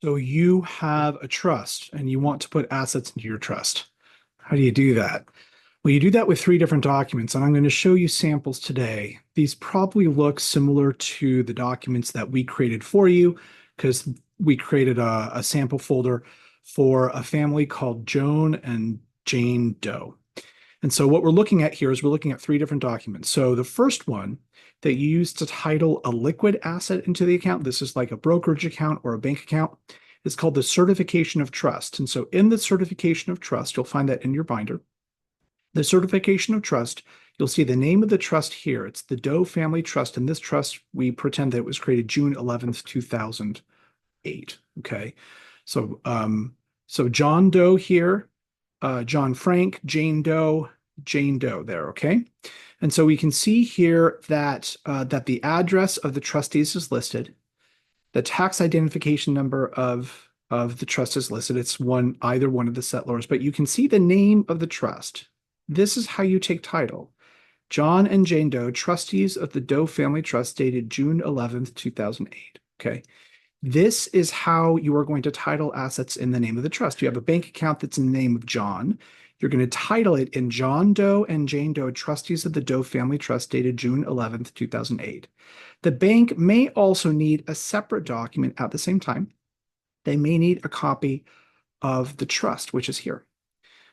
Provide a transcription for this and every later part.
So you have a trust and you want to put assets into your trust. How do you do that? Well, you do that with three different documents, and I'm going to show you samples today. These probably look similar to the documents that we created for you because we created a sample folder for a family called Joan and Jane Doe. And so what we're looking at here is we're looking at three different documents. So the first one that you use to title a liquid asset into the account, this is like a brokerage account or a bank account, is called the certification of trust. And so in the certification of trust, you'll find that in your binder. The certification of trust, you'll see the name of the trust here. It's the Doe Family Trust. And this trust, we pretend that it was created June 11th, 2008. Okay. So John Doe here, John Frank, Jane Doe there, okay? And so we can see here that that the address of the trustees is listed. The tax identification number of the trust is listed. It's either one of the settlors, but you can see the name of the trust. This is how you take title. John and Jane Doe, trustees of the Doe Family Trust, dated June 11th, 2008. Okay. This is how you are going to title assets in the name of the trust. You have a bank account that's in the name of John. You're going to title it in John Doe and Jane Doe, trustees of the Doe Family Trust, dated June 11th, 2008. The bank may also need a separate document at the same time. They may need a copy of the trust, which is here.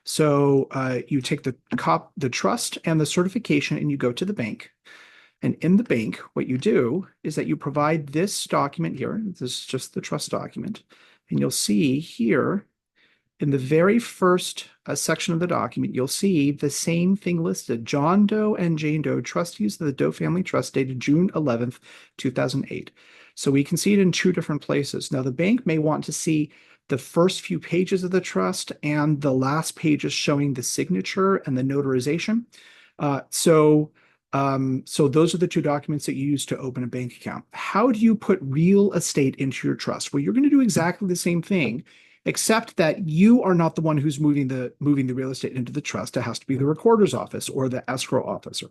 So you take the trust and the certification and you go to the bank. And in the bank, what you do is that you provide this document here. This is just the trust document. And you'll see here in the very first section of the document, you'll see the same thing listed. John Doe and Jane Doe, trustees of the Doe Family Trust, dated June 11th, 2008. So we can see it in two different places. Now, the bank may want to see the first few pages of the trust and the last pages showing the signature and the notarization. So those are the two documents that you use to open a bank account. How do you put real estate into your trust? Well, you're going to do exactly the same thing, except that you are not the one who's moving the real estate into the trust. It has to be the recorder's office or the escrow officer.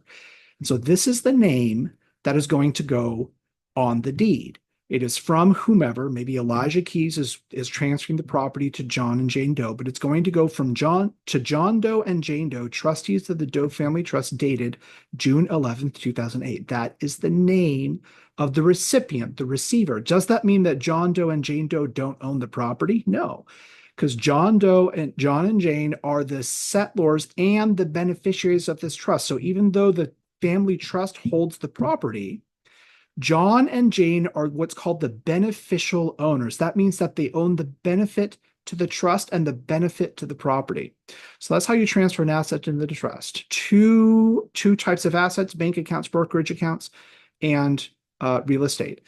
And so this is the name that is going to go on the deed. It is from whomever, maybe Elijah Keys is transferring the property to John and Jane Doe, but it's going to go from John Doe and Jane Doe, trustees of the Doe Family Trust, dated June 11th, 2008. That is the name of the recipient, the receiver. Does that mean that John Doe and Jane Doe don't own the property? No, because John and Jane are the settlors and the beneficiaries of this trust. So even though the family trust holds the property, John and Jane are what's called the beneficial owners. That means that they own the benefit to the trust and the benefit to the property. So that's how you transfer an asset into the trust. Two types of assets: bank accounts, brokerage accounts, and real estate.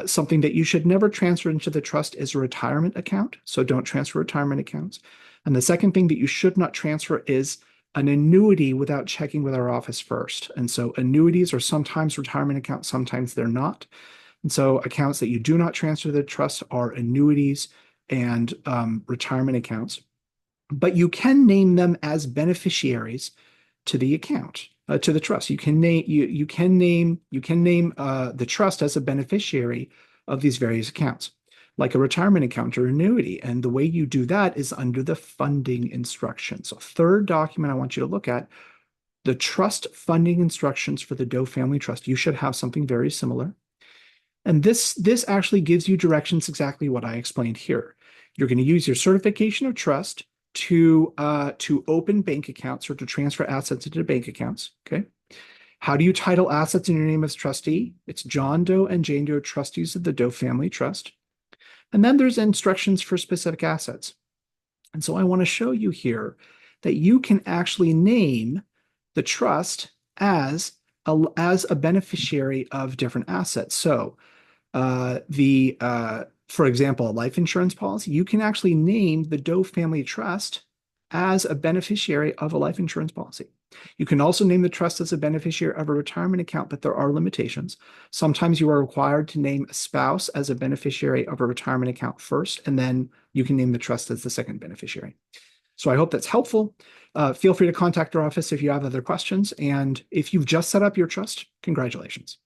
Something that you should never transfer into the trust is a retirement account. So don't transfer retirement accounts. And the second thing that you should not transfer is an annuity without checking with our office first. And so annuities are sometimes retirement accounts, sometimes they're not. And so accounts that you do not transfer to the trust are annuities and retirement accounts. But you can name them as beneficiaries to the account, to the trust. You can name the trust as a beneficiary of these various accounts, like a retirement account or annuity. And the way you do that is under the funding instructions. So third document I want you to look at, the trust funding instructions for the Doe Family Trust. You should have something very similar. And this actually gives you directions exactly what I explained here. You're going to use your certification of trust to open bank accounts or to transfer assets into bank accounts, okay? How do you title assets in your name as trustee? It's John Doe and Jane Doe, trustees of the Doe Family Trust. And then there's instructions for specific assets. And so I want to show you here that you can actually name the trust as a beneficiary of different assets. So for example, a life insurance policy, you can actually name the Doe Family Trust as a beneficiary of a life insurance policy. You can also name the trust as a beneficiary of a retirement account, but there are limitations. Sometimes you are required to name a spouse as a beneficiary of a retirement account first, and then you can name the trust as the second beneficiary. So I hope that's helpful. Feel free to contact our office if you have other questions. And if you've just set up your trust, congratulations.